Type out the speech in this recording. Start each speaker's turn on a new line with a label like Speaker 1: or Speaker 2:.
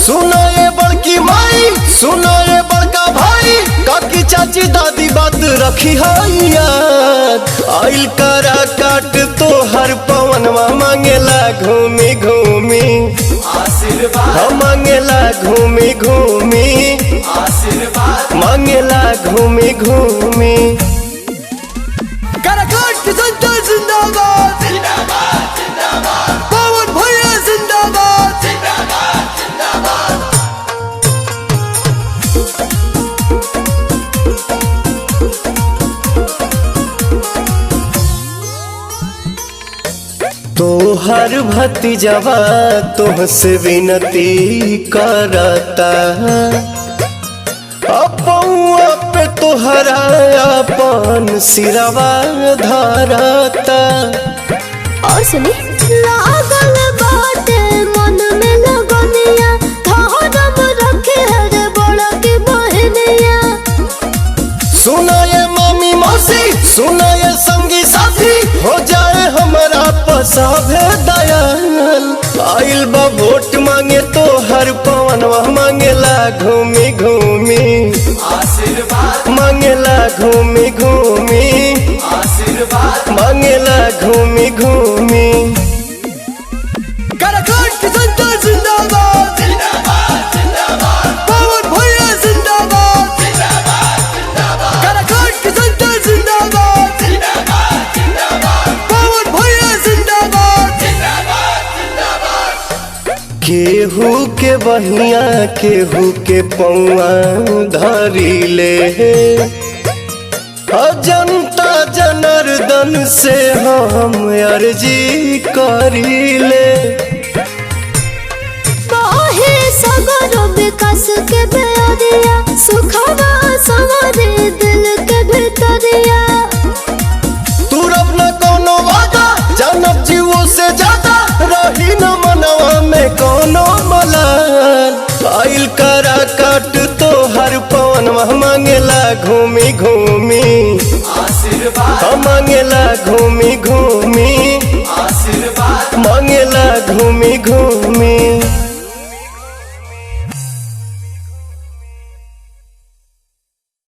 Speaker 1: सुनो ये बड़की माई, सुनो ये बड़का भाई, काकी चाची दादी बात रखी है याद। आइल करा काट तो हर पवनवा मांगेला घूमी घूमी आशीर्वाद, मांगेला घूमी घूमी आशीर्वाद, मांगेला घूमी घूमी।
Speaker 2: काराकाट की जनता जिंदाबाद, जिंदाबाद जिंदाबाद, पवन भैया जिंदाबाद, जिंदाबाद जिंदाबाद।
Speaker 1: तोहर भतीजवा तुमसे विनती करता, अपौआ पे तोहरा अपन सिरवा धरता।
Speaker 3: और सुनी लागल बाटे मन में लगनिया, धरम रखे रे बड़ा की बहनिया।
Speaker 1: सुना ये मामी मौसी, सुना ये संगी साथी, हो जाए हमारा पसाभे दयाल। आइल बा वोट मांगे तो हर पवनवा मांगेला घूमी घूमी आशीर्वाद, मांगेला घूमी घूमी आशीर्वाद, मांगेला घूमी घूमी।
Speaker 2: काराकाट की जनता जिंदाबाद, जिंदाबाद जिंदाबाद, पवन भैया जिंदाबाद, जिंदाबाद जिंदाबाद। काराकाट की जनता जिंदाबाद, जिंदाबाद जिंदाबाद, पवन भैया जिंदाबाद, जिंदाबाद जिंदाबाद।
Speaker 1: केहू के बहिया केहू के पौआ धरी ले, जनता जनार्दन से हम अर्जी करी ले।
Speaker 3: बाहे सगर विकास के बेरिया, सुखवा सवारे दिल के भीतरिया।
Speaker 1: तू रब न कोनो वादा, जानब जीवो से ज्यादा, रही न मनवा में कोनो मलाल। आइल करा काट तो हर पवनवा मांगेला घूमी घूमी आशीर्वाद, मांगेला घूमी घूमी आशीर्वाद, मांगेला घूमी घूमी।